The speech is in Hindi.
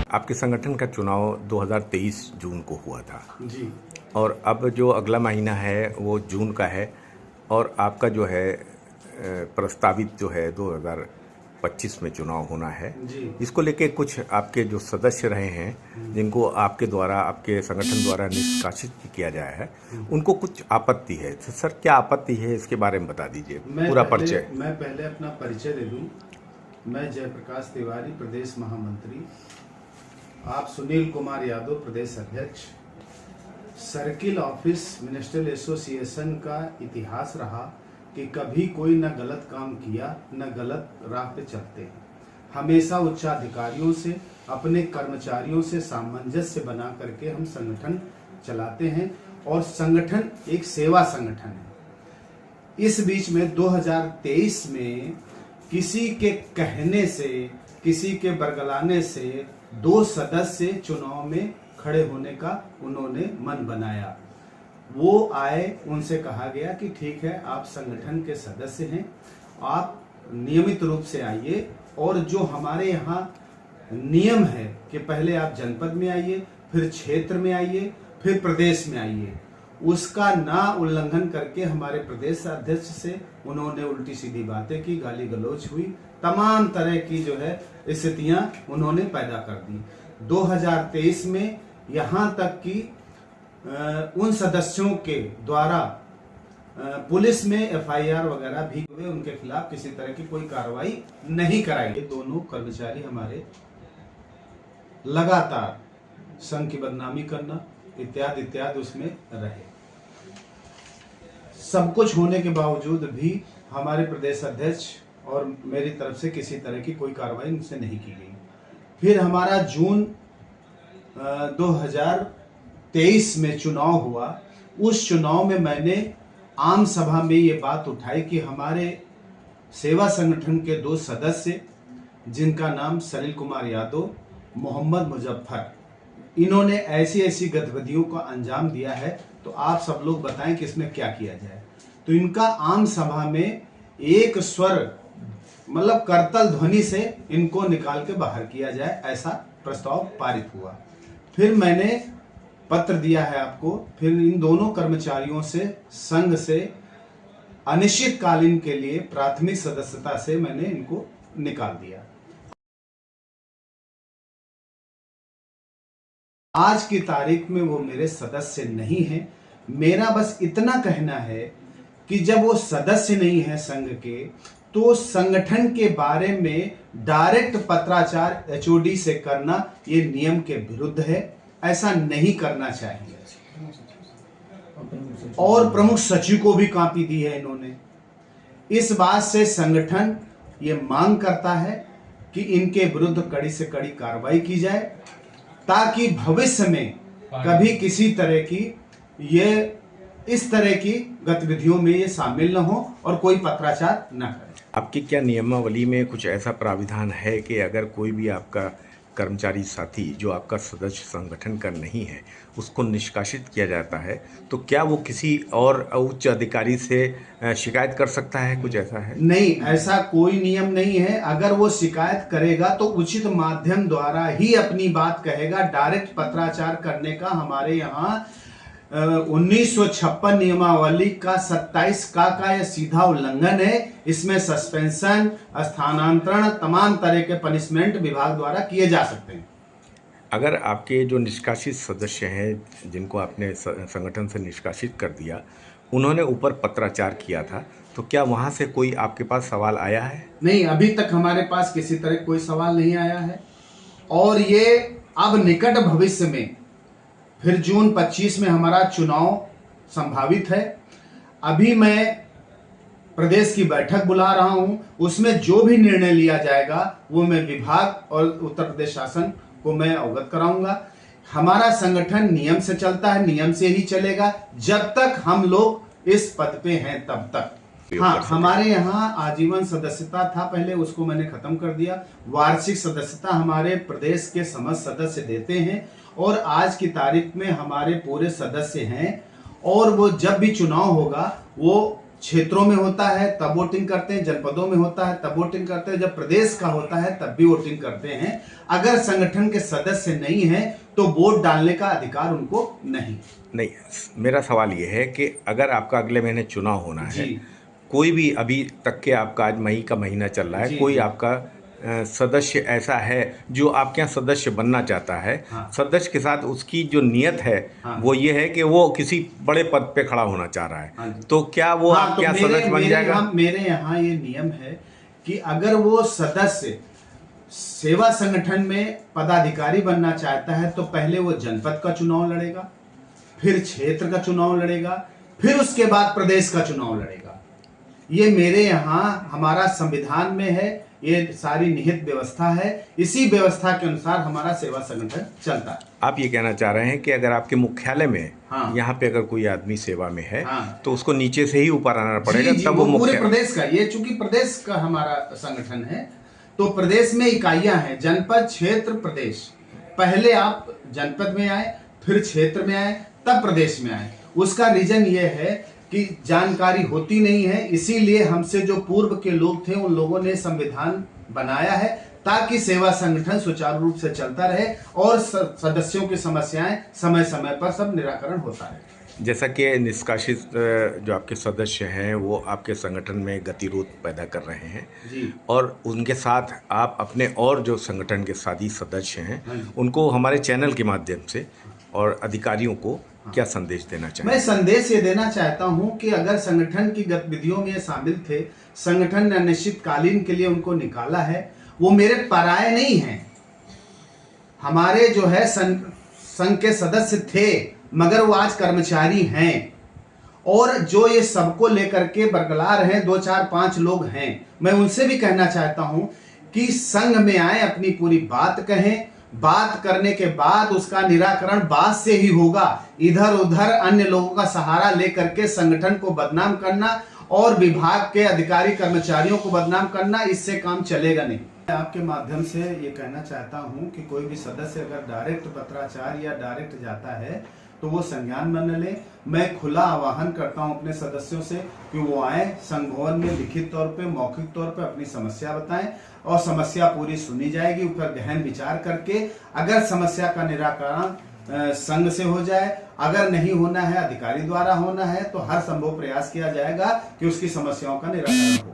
आपके संगठन का चुनाव 2023 जून को हुआ था जी। और अब जो अगला महीना है वो जून का है और आपका जो है प्रस्तावित जो है 2025 में चुनाव होना है। जी। इसको लेके कुछ आपके जो सदस्य रहे हैं जिनको आपके द्वारा आपके संगठन द्वारा निष्कासित किया गया है, उनको कुछ आपत्ति है। तो सर क्या आपत्ति है इसके बारे में बता दीजिए, पूरा परिचय। मैं पहले अपना परिचय दे दूं। मैं जयप्रकाश तिवारी, प्रदेश महामंत्री। आप सुनील कुमार यादव, प्रदेश अध्यक्ष। सर्किल ऑफिस मिनिस्ट्रियल एसोसिएशन का इतिहास रहा कि कभी कोई न गलत काम किया न गलत राह पे चलते हैं। हमेशा उच्चाधिकारियों से, अपने कर्मचारियों से सामंजस्य बना करके हम संगठन चलाते हैं और संगठन एक सेवा संगठन है। इस बीच में 2023 में किसी के कहने से, किसी के बरगलाने से 2 सदस्य चुनाव में खड़े होने का उन्होंने मन बनाया। वो आए, उनसे कहा गया कि ठीक है, आप संगठन के सदस्य हैं, आप नियमित रूप से आइए और जो हमारे यहाँ नियम है कि पहले आप जनपद में आइए, फिर क्षेत्र में आइए, फिर प्रदेश में आइए, उसका ना उल्लंघन करके हमारे प्रदेश अध्यक्ष से उन्होंने उल्टी सीधी बातें की, गाली गलौज हुई, तमाम तरह की जो है स्थितियां उन्होंने पैदा कर दी। 2023 में यहाँ तक कि उन सदस्यों के द्वारा पुलिस में एफआईआर वगैरह भी हुए, उनके खिलाफ किसी तरह की कोई कार्रवाई नहीं कराई। ये दोनों कर्मचारी हमारे लगातार संघ की बदनामी करना इत्यादि इत्यादि उसमें रहे। सब कुछ होने के बावजूद भी हमारे प्रदेश अध्यक्ष और मेरी तरफ से किसी तरह की कोई कार्रवाई उनसे नहीं की गई। फिर हमारा जून 2023 में चुनाव हुआ। उस चुनाव में मैंने आम सभा में ये बात उठाई कि हमारे सेवा संगठन के 2 सदस्य, जिनका नाम सलील कुमार यादव, मोहम्मद मुजफ्फर, इन्होंने ऐसी ऐसी गतिविधियों को अंजाम दिया है, तो आप सब लोग बताएं कि इसमें क्या किया जाए। तो इनका आम सभा में एक स्वर मतलब करतल ध्वनि से इनको निकाल के बाहर किया जाए, ऐसा प्रस्ताव पारित हुआ। फिर मैंने पत्र दिया है आपको। फिर इन दोनों कर्मचारियों से संघ से अनिश्चितकालीन के लिए प्राथमिक सदस्यता से मैंने इनको निकाल दिया। आज की तारीख में वो मेरे सदस्य नहीं है। मेरा बस इतना कहना है कि जब वो सदस्य नहीं है संघ के, तो संगठन के बारे में डायरेक्ट पत्राचार एचओडी से करना ये नियम के विरुद्ध है। ऐसा नहीं करना चाहिए। और प्रमुख सचिव को भी कॉपी दी है इन्होंने। इस बात से संगठन ये मांग करता है कि इनके विरुद्ध कड़ी से कड़ी कार्रवाई की जाए, ताकि भविष्य में कभी किसी तरह की इस तरह की गतिविधियों में ये शामिल न हो और कोई पत्राचार न करे। आपकी क्या नियमावली में कुछ ऐसा प्राविधान है कि अगर कोई भी आपका कर्मचारी साथी जो आपका सदस्य संगठन का नहीं है उसको निष्कासित किया जाता है, तो क्या वो किसी और उच्च अधिकारी से शिकायत कर सकता है? कुछ ऐसा है? नहीं, ऐसा कोई नियम नहीं है। अगर वो शिकायत करेगा तो उचित माध्यम द्वारा ही अपनी बात कहेगा। डायरेक्ट पत्राचार करने का हमारे यहाँ 1956 नियमावली का 27 का यह सीधा उल्लंघन है। इसमें सस्पेंशन, स्थानांतरण, तमाम तरह के पनिशमेंट विभाग द्वारा किए जा सकते हैं। अगर आपके जो निष्कासित सदस्य हैं जिनको आपने संगठन से निष्कासित कर दिया, उन्होंने ऊपर पत्राचार किया था, तो क्या वहां से कोई आपके पास सवाल आया है? नहीं, अभी तक हमारे पास किसी तरह कोई सवाल नहीं आया है। और ये अब निकट भविष्य में फिर जून 25 में हमारा चुनाव संभावित है। अभी मैं प्रदेश की बैठक बुला रहा हूं। उसमें जो भी निर्णय लिया जाएगा वो मैं विभाग और उत्तर प्रदेश शासन को मैं अवगत कराऊंगा। हमारा संगठन नियम से चलता है, नियम से ही चलेगा जब तक हम लोग इस पद पे हैं तब तक। हाँ, हमारे यहाँ आजीवन सदस्यता था पहले, उसको मैंने खत्म कर दिया। वार्षिक सदस्यता हमारे प्रदेश के समस्त सदस्य देते हैं और आज की तारीख में हमारे पूरे सदस्य हैं। और वो जब भी चुनाव होगा वो क्षेत्रों में होता है तब वोटिंग करते हैं, जनपदों में होता है तब वोटिंग करते हैं, जब प्रदेश का होता है तब भी वोटिंग करते हैं। अगर संगठन के सदस्य नहीं हैं तो वोट डालने का अधिकार उनको नहीं। मेरा सवाल ये है कि अगर आपका अगले महीने चुनाव होना है, जी। कोई भी अभी तक के आपका आज मई का महीना चल रहा है, जी, कोई जी। आपका सदस्य ऐसा है जो आपके यहाँ सदस्य बनना चाहता है, हाँ। सदस्य के साथ उसकी जो नियत है हाँ। वो ये है कि वो किसी बड़े पद पे खड़ा होना चाह रहा हाँ है, जी। तो क्या वो हाँ, आपके यहाँ सदस्य बन जाएगा? मेरे यहाँ ये नियम है कि अगर वो सदस्य सेवा संगठन में पदाधिकारी बनना चाहता है तो पहले वो जनपद का चुनाव लड़ेगा, फिर क्षेत्र का चुनाव लड़ेगा, फिर उसके बाद प्रदेश का चुनाव लड़ेगा। ये मेरे यहाँ हमारा संविधान में है, ये सारी निहित व्यवस्था है, इसी व्यवस्था के अनुसार हमारा सेवा संगठन चलता है। आप ये कहना चाह रहे हैं कि अगर आपके मुख्यालय में हाँ। यहाँ पे अगर कोई आदमी सेवा में है, हाँ। तो उसको नीचे से ही ऊपर आना पड़ेगा, जी, तब वो वो पूरे मुख्य। प्रदेश का, ये चूंकि प्रदेश का हमारा संगठन है तो प्रदेश में इकाइयां हैं, जनपद, क्षेत्र, प्रदेश। पहले आप जनपद में आए, फिर क्षेत्र में आए, तब प्रदेश में आए। उसका रीजन ये है कि जानकारी होती नहीं है, इसीलिए हमसे जो पूर्व के लोग थे उन लोगों ने संविधान बनाया है ताकि सेवा संगठन सुचारू रूप से चलता रहे और सदस्यों की समस्याएं समय समय पर सब निराकरण होता रहे। जैसा कि निष्कासित जो आपके सदस्य हैं वो आपके संगठन में गतिरोध पैदा कर रहे हैं जी। और उनके साथ आप अपने और जो संगठन के साथी सदस्य हैं हाँ जी। उनको हमारे चैनल के माध्यम से और अधिकारियों को क्या संदेश देना चाहिए? मैं संदेश ये देना चाहता हूं कि अगर संगठन की गतिविधियों में शामिल थे, संगठन ने अनिश्चितकालीन के लिए उनको निकाला है, वो मेरे पराये नहीं हैं। हमारे जो है संघ के सदस्य थे मगर वो आज कर्मचारी हैं और जो ये सबको लेकर के बरकरार हैं, 2 4 5 लोग हैं। मैं उनसे भी कहना चाहता हूं कि संघ में आए, अपनी पूरी बात कहें, बात करने के बाद उसका निराकरण बात से ही होगा। इधर उधर अन्य लोगों का सहारा लेकर के संगठन को बदनाम करना और विभाग के अधिकारी कर्मचारियों को बदनाम करना, इससे काम चलेगा नहीं। मैं आपके माध्यम से ये कहना चाहता हूं कि कोई भी सदस्य अगर डायरेक्ट पत्राचार या डायरेक्ट जाता है तो वो संज्ञान में न ले। मैं खुला आह्वान करता हूं अपने सदस्यों से कि वो आए, संघ भवन में लिखित तौर पे, मौखिक तौर पे अपनी समस्या बताएं और समस्या पूरी सुनी जाएगी। ऊपर गहन विचार करके अगर समस्या का निराकरण संघ से हो जाए, अगर नहीं होना है, अधिकारी द्वारा होना है, तो हर संभव प्रयास किया जाएगा कि उसकी समस्याओं का निराकरण हो।